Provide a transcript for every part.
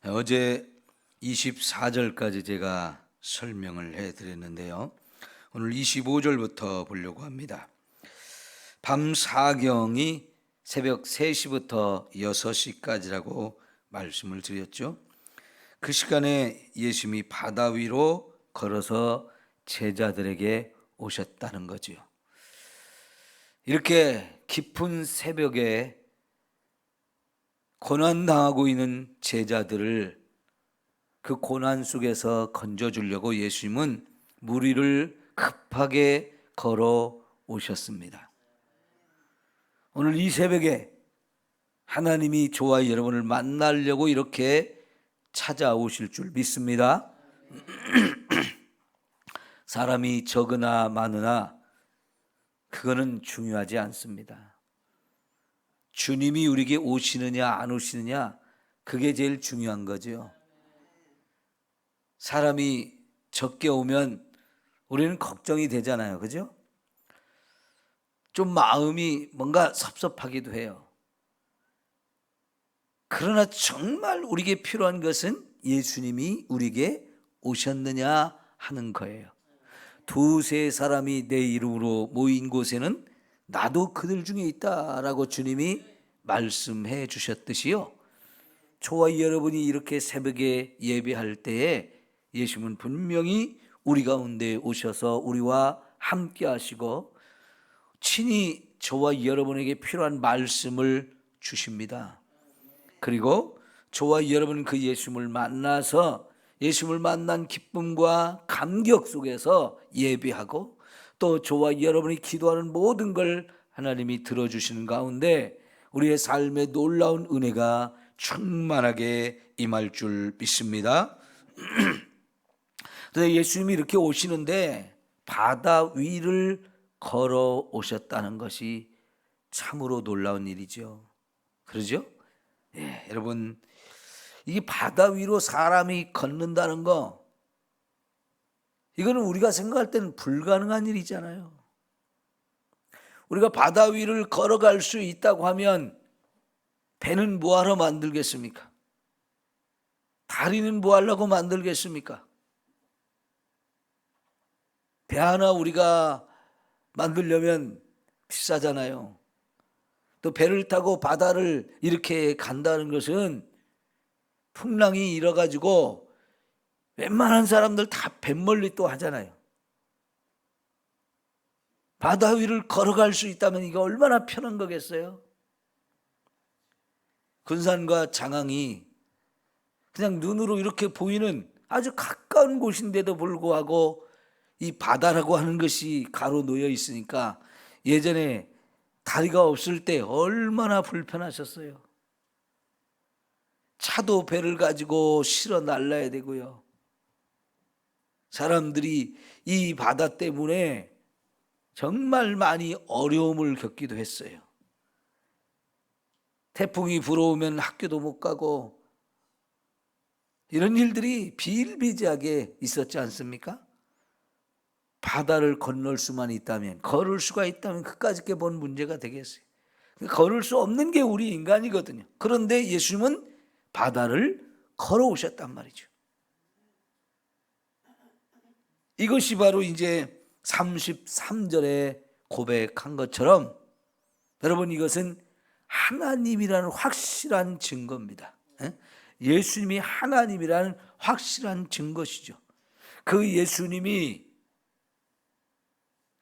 어제 24절까지 제가 설명을 해드렸는데요. 오늘 25절부터 보려고 합니다. 밤 사경이 새벽 3시부터 6시까지라고 말씀을 드렸죠. 그 시간에 예수님이 바다 위로 걸어서 제자들에게 오셨다는 거죠. 이렇게 깊은 새벽에 고난당하고 있는 제자들을 그 고난 속에서 건져주려고 예수님은 물 위를 급하게 걸어 오셨습니다. 오늘 이 새벽에 하나님이 저와 여러분을 만나려고 이렇게 찾아오실 줄 믿습니다. 사람이 적으나 많으나 그거는 중요하지 않습니다. 주님이 우리에게 오시느냐 안 오시느냐 그게 제일 중요한 거죠. 사람이 적게 오면 우리는 걱정이 되잖아요. 그죠? 좀 마음이 뭔가 섭섭하기도 해요. 그러나 정말 우리에게 필요한 것은 예수님이 우리에게 오셨느냐 하는 거예요. 두세 사람이 내 이름으로 모인 곳에는 나도 그들 중에 있다라고 주님이 말씀해 주셨듯이요. 저와 여러분이 이렇게 새벽에 예배할 때에 예수님은 분명히 우리 가운데 오셔서 우리와 함께 하시고 친히 저와 여러분에게 필요한 말씀을 주십니다. 그리고 저와 여러분 그 예수님을 만나서 예수님을 만난 기쁨과 감격 속에서 예배하고 또 저와 여러분이 기도하는 모든 걸 하나님이 들어주시는 가운데 우리의 삶에 놀라운 은혜가 충만하게 임할 줄 믿습니다. 그래서 예수님이 이렇게 오시는데 바다 위를 걸어 오셨다는 것이 참으로 놀라운 일이죠. 그러죠? 예, 여러분 이게 바다 위로 사람이 걷는다는 거 이거는 우리가 생각할 때는 불가능한 일이잖아요. 우리가 바다 위를 걸어갈 수 있다고 하면 배는 뭐하러 만들겠습니까? 다리는 뭐하려고 만들겠습니까? 배 하나 우리가 만들려면 비싸잖아요. 또 배를 타고 바다를 이렇게 간다는 것은 풍랑이 일어가지고 웬만한 사람들 다 뱃멀리 또 하잖아요. 바다 위를 걸어갈 수 있다면 이게 얼마나 편한 거겠어요? 군산과 장항이 그냥 눈으로 이렇게 보이는 아주 가까운 곳인데도 불구하고 이 바다라고 하는 것이 가로 놓여 있으니까 예전에 다리가 없을 때 얼마나 불편하셨어요. 차도 배를 가지고 실어 날라야 되고요. 사람들이 이 바다 때문에 정말 많이 어려움을 겪기도 했어요. 태풍이 불어오면 학교도 못 가고 이런 일들이 비일비재하게 있었지 않습니까? 바다를 건널 수만 있다면, 걸을 수가 있다면 그까짓 게 뭔 문제가 되겠어요. 걸을 수 없는 게 우리 인간이거든요. 그런데 예수님은 바다를 걸어오셨단 말이죠. 이것이 바로 이제 33절에 고백한 것처럼 여러분 이것은 하나님이라는 확실한 증거입니다. 예수님이 하나님이라는 확실한 증거시죠. 그 예수님이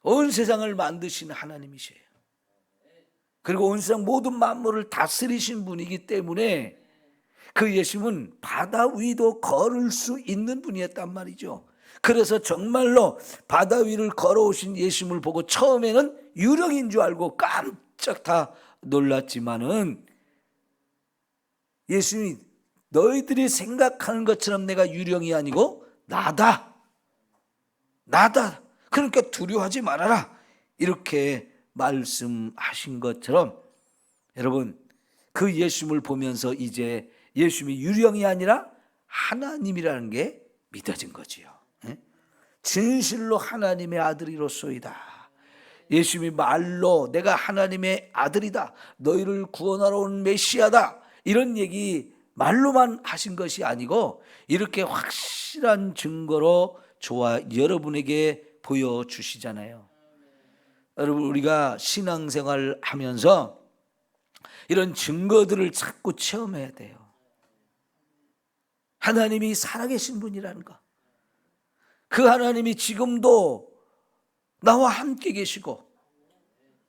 온 세상을 만드신 하나님이세요. 그리고 온 세상 모든 만물을 다스리신 분이기 때문에 그 예수님은 바다 위도 걸을 수 있는 분이었단 말이죠. 그래서 정말로 바다 위를 걸어오신 예수님을 보고 처음에는 유령인 줄 알고 깜짝 다 놀랐지만은 예수님이 너희들이 생각하는 것처럼 내가 유령이 아니고 나다. 그러니까 두려워하지 말아라. 이렇게 말씀하신 것처럼 여러분 그 예수님을 보면서 이제 예수님이 유령이 아니라 하나님이라는 게 믿어진 거지요. 진실로 하나님의 아들이로소이다. 예수님이 말로 내가 하나님의 아들이다. 너희를 구원하러 온 메시아다. 이런 얘기 말로만 하신 것이 아니고 이렇게 확실한 증거로 저와 여러분에게 보여주시잖아요. 여러분, 우리가 신앙생활을 하면서 이런 증거들을 자꾸 체험해야 돼요. 하나님이 살아계신 분이라는 것, 그 하나님이 지금도 나와 함께 계시고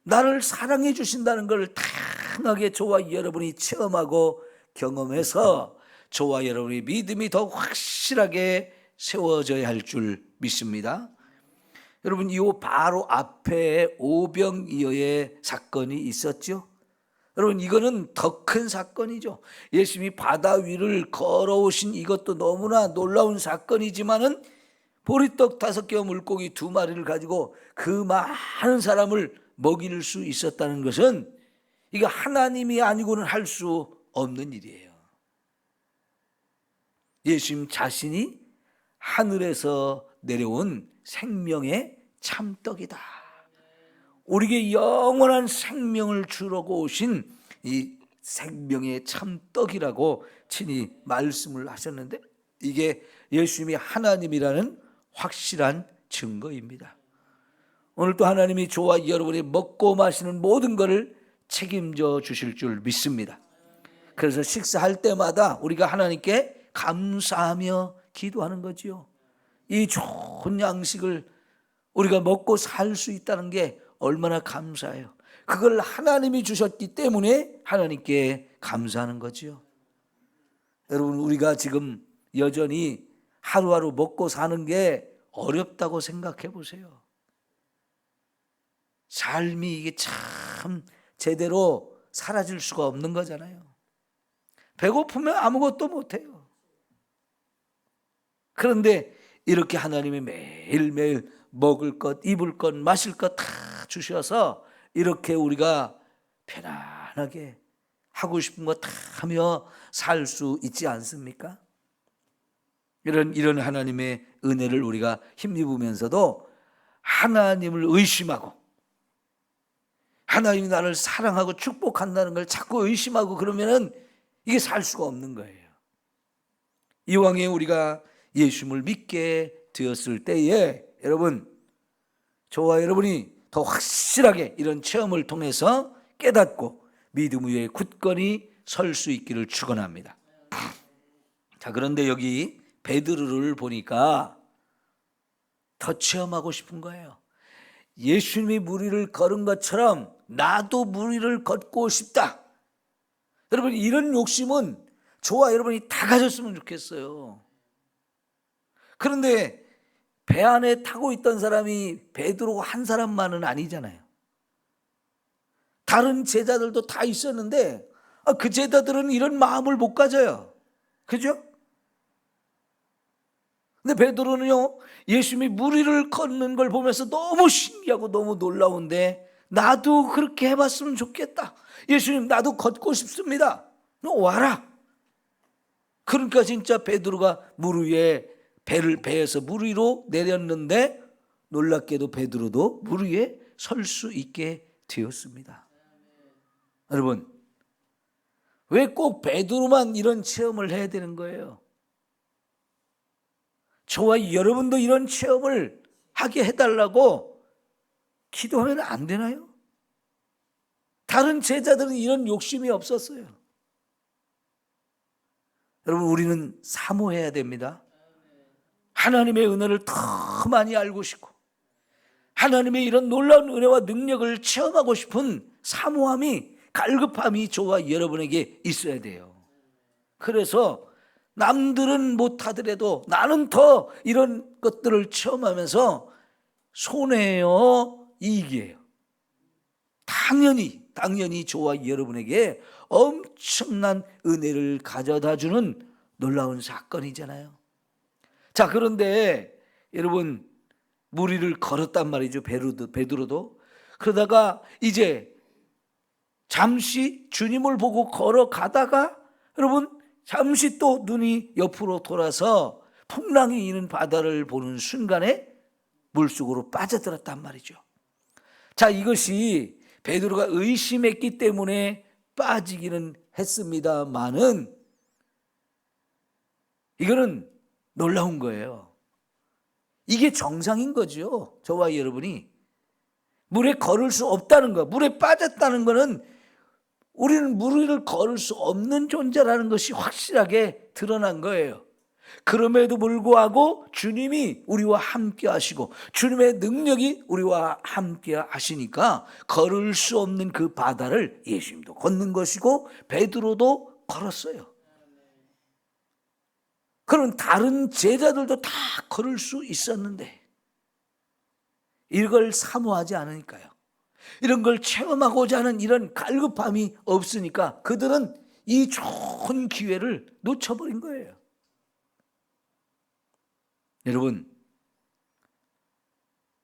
나를 사랑해 주신다는 걸 다양하게 저와 여러분이 체험하고 경험해서 저와 여러분의 믿음이 더 확실하게 세워져야 할 줄 믿습니다. 여러분, 이 바로 앞에 오병이어의 사건이 있었죠. 여러분, 이거는 더 큰 사건이죠. 예수님이 바다 위를 걸어오신 이것도 너무나 놀라운 사건이지만은 보리떡 5개와 물고기 2마리를 가지고 그 많은 사람을 먹일 수 있었다는 것은 이거 하나님이 아니고는 할 수 없는 일이에요. 예수님 자신이 하늘에서 내려온 생명의 참떡이다. 우리에게 영원한 생명을 주려고 오신 이 생명의 참떡이라고 친히 말씀을 하셨는데, 이게 예수님이 하나님이라는 확실한 증거입니다. 오늘 또 하나님이 저와 여러분이 먹고 마시는 모든 것을 책임져 주실 줄 믿습니다. 그래서 식사할 때마다 우리가 하나님께 감사하며 기도하는 거지요. 이 좋은 양식을 우리가 먹고 살 수 있다는 게 얼마나 감사해요. 그걸 하나님이 주셨기 때문에 하나님께 감사하는 거지요. 여러분, 우리가 지금 여전히 하루하루 먹고 사는 게 어렵다고 생각해 보세요. 삶이 이게 참 제대로 살아질 수가 없는 거잖아요. 배고프면 아무것도 못해요. 그런데 이렇게 하나님이 매일매일 먹을 것, 입을 것, 마실 것 다 주셔서 이렇게 우리가 편안하게 하고 싶은 거 다 하며 살 수 있지 않습니까? 이런 하나님의 은혜를 우리가 힘입으면서도 하나님을 의심하고 하나님이 나를 사랑하고 축복한다는 걸 자꾸 의심하고 그러면은 이게 살 수가 없는 거예요. 이왕에 우리가 예수님을 믿게 되었을 때에 여러분, 저와 여러분이 더 확실하게 이런 체험을 통해서 깨닫고 믿음 위에 굳건히 설 수 있기를 축원합니다. 자, 그런데 여기 베드로를 보니까 더 체험하고 싶은 거예요. 예수님이 무리를 걸은 것처럼 나도 무리를 걷고 싶다. 여러분, 이런 욕심은 저와 여러분이 다 가졌으면 좋겠어요. 그런데 배 안에 타고 있던 사람이 베드로 한 사람만은 아니잖아요. 다른 제자들도 다 있었는데 그 제자들은 이런 마음을 못 가져요. 그죠? 근데 베드로는요, 예수님이 무리를 걷는 걸 보면서 너무 신기하고 너무 놀라운데 나도 그렇게 해봤으면 좋겠다. 예수님, 나도 걷고 싶습니다. 너 와라. 그러니까 진짜 베드로가 물 위에 배에서 물 위로 내렸는데 놀랍게도 베드로도 물 위에 설 수 있게 되었습니다. 여러분, 왜 꼭 베드로만 이런 체험을 해야 되는 거예요? 저와 여러분도 이런 체험을 하게 해달라고 기도하면 안 되나요? 다른 제자들은 이런 욕심이 없었어요. 여러분, 우리는 사모해야 됩니다. 하나님의 은혜를 더 많이 알고 싶고 하나님의 이런 놀라운 은혜와 능력을 체험하고 싶은 사모함이, 갈급함이 저와 여러분에게 있어야 돼요. 그래서 남들은 못하더라도 나는 더 이런 것들을 체험하면서 손해요, 이익이에요? 당연히 저와 여러분에게 엄청난 은혜를 가져다주는 놀라운 사건이잖아요. 자, 그런데 여러분, 무리를 걸었단 말이죠. 베드로도. 그러다가 이제 잠시 주님을 보고 걸어가다가 여러분, 잠시 또 눈이 옆으로 돌아서 풍랑이 있는 바다를 보는 순간에 물속으로 빠져들었단 말이죠. 자, 이것이 베드로가 의심했기 때문에 빠지기는 했습니다만은 이거는 놀라운 거예요. 이게 정상인 거죠. 저와 여러분이 물에 걸을 수 없다는 거, 물에 빠졌다는 거는 우리는 물을 걸을 수 없는 존재라는 것이 확실하게 드러난 거예요. 그럼에도 불구하고 주님이 우리와 함께 하시고 주님의 능력이 우리와 함께 하시니까 걸을 수 없는 그 바다를 예수님도 걷는 것이고 베드로도 걸었어요. 그럼 다른 제자들도 다 걸을 수 있었는데 이걸 사모하지 않으니까요. 이런 걸 체험하고자 하는 이런 갈급함이 없으니까 그들은 이 좋은 기회를 놓쳐버린 거예요. 여러분,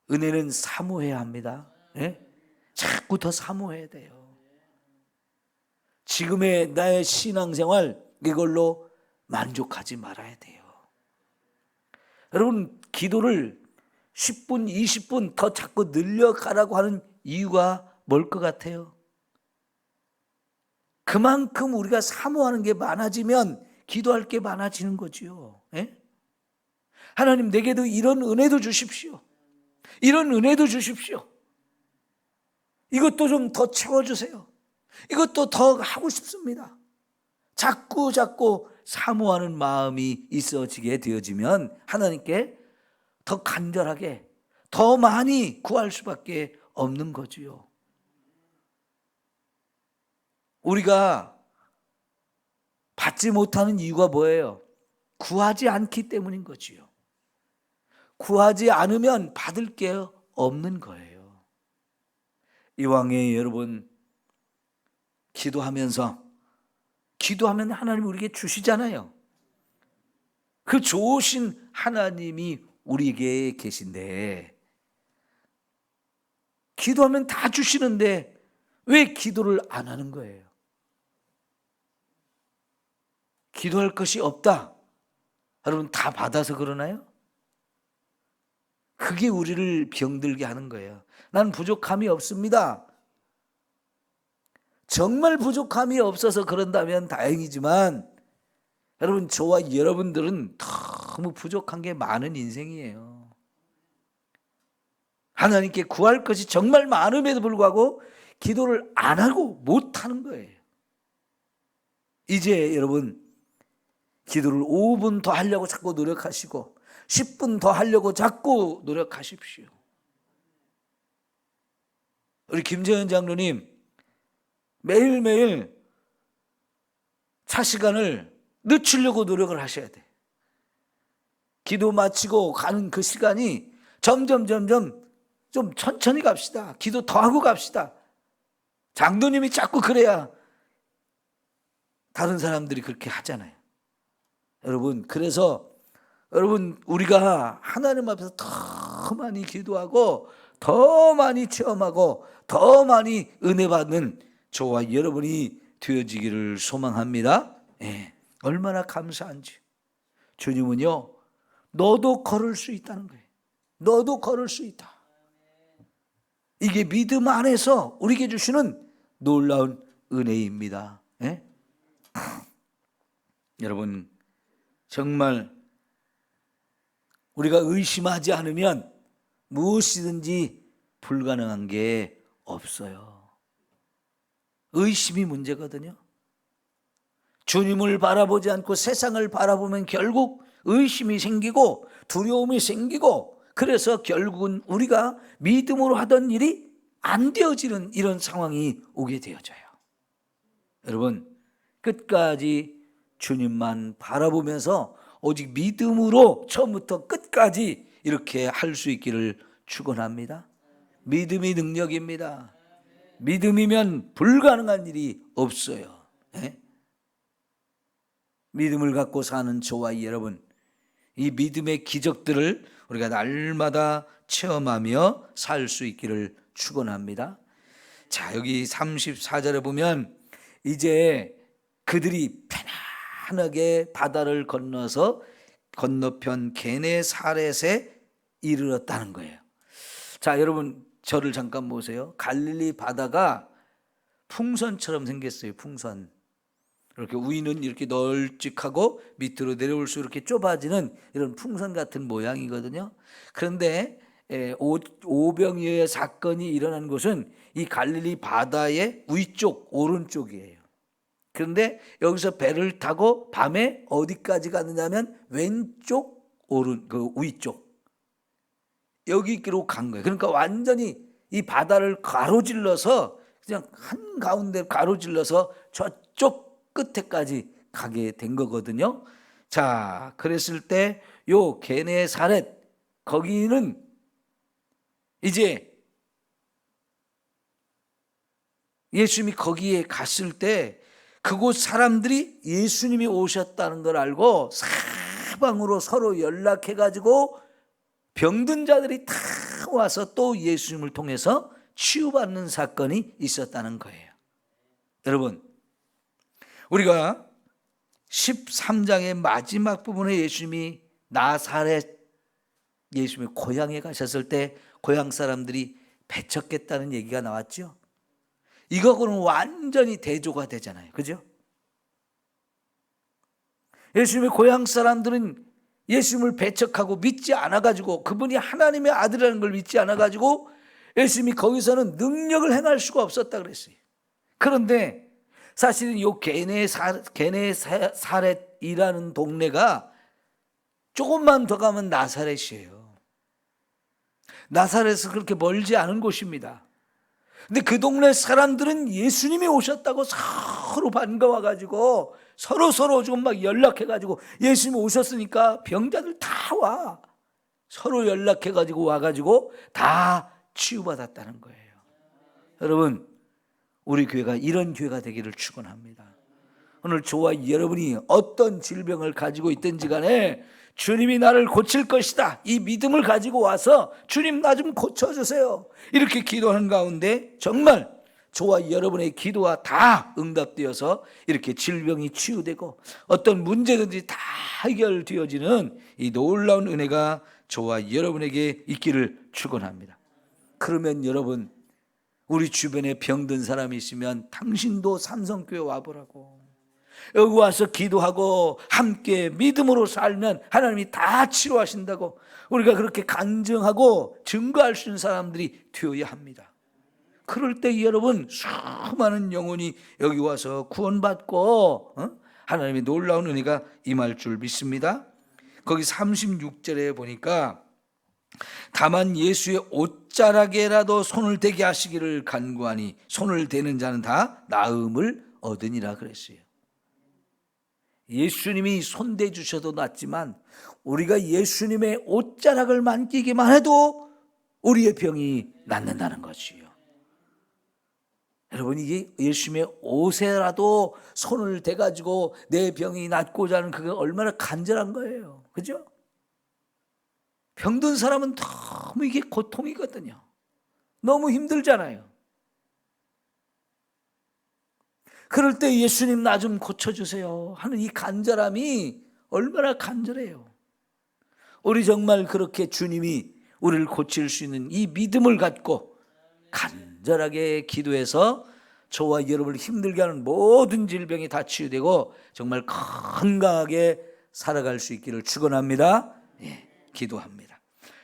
은혜는 사모해야 합니다. 네? 자꾸 더 사모해야 돼요. 지금의 나의 신앙생활 이걸로 만족하지 말아야 돼요. 여러분, 기도를 10분, 20분 더 자꾸 늘려가라고 하는 이유가 뭘 것 같아요? 그만큼 우리가 사모하는 게 많아지면 기도할 게 많아지는 거지요. 예? 하나님 내게도 이런 은혜도 주십시오. 이런 은혜도 주십시오. 이것도 좀 더 채워주세요. 이것도 더 하고 싶습니다. 자꾸 사모하는 마음이 있어지게 되어지면 하나님께 더 간절하게 더 많이 구할 수밖에 없는 거지요. 우리가 받지 못하는 이유가 뭐예요? 구하지 않기 때문인 거지요. 구하지 않으면 받을 게 없는 거예요. 이왕에 여러분 기도하면 하나님이 우리에게 주시잖아요. 그 좋으신 하나님이 우리에게 계신데 기도하면 다 주시는데 왜 기도를 안 하는 거예요? 기도할 것이 없다. 여러분 다 받아서 그러나요? 그게 우리를 병들게 하는 거예요. 난 부족함이 없습니다. 정말 부족함이 없어서 그런다면 다행이지만 여러분 저와 여러분들은 너무 부족한 게 많은 인생이에요. 하나님께 구할 것이 정말 많음에도 불구하고 기도를 안 하고 못 하는 거예요. 이제 여러분 기도를 5분 더 하려고 자꾸 노력하시고 10분 더 하려고 자꾸 노력하십시오. 우리 김재현 장로님 매일매일 차 시간을 늦추려고 노력을 하셔야 돼. 기도 마치고 가는 그 시간이 점점 좀 천천히 갑시다. 기도 더 하고 갑시다. 장로님이 자꾸 그래야 다른 사람들이 그렇게 하잖아요. 여러분 그래서 여러분 우리가 하나님 앞에서 더 많이 기도하고 더 많이 체험하고 더 많이 은혜 받는 저와 여러분이 되어지기를 소망합니다. 예, 얼마나 감사한지. 주님은요 너도 걸을 수 있다는 거예요. 너도 걸을 수 있다. 이게 믿음 안에서 우리에게 주시는 놀라운 은혜입니다. 예? 여러분 정말 우리가 의심하지 않으면 무엇이든지 불가능한 게 없어요. 의심이 문제거든요. 주님을 바라보지 않고 세상을 바라보면 결국 의심이 생기고 두려움이 생기고 그래서 결국은 우리가 믿음으로 하던 일이 안 되어지는 이런 상황이 오게 되어져요. 여러분 끝까지 주님만 바라보면서 오직 믿음으로 처음부터 끝까지 이렇게 할 수 있기를 축원합니다. 믿음이 능력입니다. 믿음이면 불가능한 일이 없어요. 예? 믿음을 갖고 사는 저와 여러분, 이 믿음의 기적들을 우리가 날마다 체험하며 살 수 있기를 축원합니다. 자, 여기 34절에 보면 이제 그들이 편안하게 바다를 건너서 건너편 게네사렛에 이르렀다는 거예요. 자, 여러분 저를 잠깐 보세요. 갈릴리 바다가 풍선처럼 생겼어요. 풍선. 이렇게 위는 이렇게 널찍하고 밑으로 내려올수록 이렇게 좁아지는 이런 풍선 같은 모양이거든요. 그런데 오병이어의 사건이 일어난 곳은 이 갈릴리 바다의 위쪽 오른쪽이에요. 그런데 여기서 배를 타고 밤에 어디까지 갔느냐면 왼쪽 그 위쪽 여기로 간 거예요. 그러니까 완전히 이 바다를 가로질러서 그냥 한가운데 가로질러서 저쪽 끝에까지 가게 된 거거든요. 자, 그랬을 때 요 게네사렛 거기는 이제 예수님이 거기에 갔을 때 그곳 사람들이 예수님이 오셨다는 걸 알고 사방으로 서로 연락해가지고 병든 자들이 다 와서 또 예수님을 통해서 치유받는 사건이 있었다는 거예요. 여러분, 우리가 13장의 마지막 부분에 예수님이 나사렛 예수님의 고향에 가셨을 때 고향 사람들이 배척했다는 얘기가 나왔죠. 이거하고는 완전히 대조가 되잖아요. 그죠? 예수님의 고향 사람들은 예수님을 배척하고 믿지 않아가지고 그분이 하나님의 아들이라는 걸 믿지 않아가지고 예수님이 거기서는 능력을 행할 수가 없었다 그랬어요. 그런데 사실은 이 게네사렛이라는 동네가 조금만 더 가면 나사렛이에요. 나사렛은 그렇게 멀지 않은 곳입니다. 근데 그 동네 사람들은 예수님이 오셨다고 서로 반가워가지고 서로 좀 막 연락해가지고 예수님이 오셨으니까 병자들 다 와. 서로 연락해가지고 와가지고 다 치유받았다는 거예요. 여러분, 우리 교회가 이런 교회가 되기를 축원합니다. 오늘 저와 여러분이 어떤 질병을 가지고 있든지 간에 주님이 나를 고칠 것이다, 이 믿음을 가지고 와서 주님 나 좀 고쳐주세요, 이렇게 기도하는 가운데 정말 저와 여러분의 기도가 다 응답되어서 이렇게 질병이 치유되고 어떤 문제든지 다 해결되어지는 이 놀라운 은혜가 저와 여러분에게 있기를 축원합니다. 그러면 여러분, 우리 주변에 병든 사람이 있으면 당신도 삼성교회 와보라고. 여기 와서 기도하고 함께 믿음으로 살면 하나님이 다 치료하신다고 우리가 그렇게 간증하고 증거할 수 있는 사람들이 되어야 합니다. 그럴 때 여러분, 수많은 영혼이 여기 와서 구원받고 하나님의 놀라운 은혜가 임할 줄 믿습니다. 거기 36절에 보니까 다만 예수의 옷자락에라도 손을 대게 하시기를 간구하니 손을 대는 자는 다 나음을 얻으니라 그랬어요. 예수님이 손대 주셔도 낫지만 우리가 예수님의 옷자락을 만지기만 해도 우리의 병이 낫는다는 것이요. 여러분, 이게 예수님의 옷에라도 손을 대가지고 내 병이 낫고자 하는 그게 얼마나 간절한 거예요. 그죠? 병든 사람은 너무 이게 고통이거든요. 너무 힘들잖아요. 그럴 때 예수님 나 좀 고쳐주세요 하는 이 간절함이 얼마나 간절해요. 우리 정말 그렇게 주님이 우리를 고칠 수 있는 이 믿음을 갖고 간절하게 기도해서 저와 여러분을 힘들게 하는 모든 질병이 다 치유되고 정말 건강하게 살아갈 수 있기를 축원합니다. 기도합니다.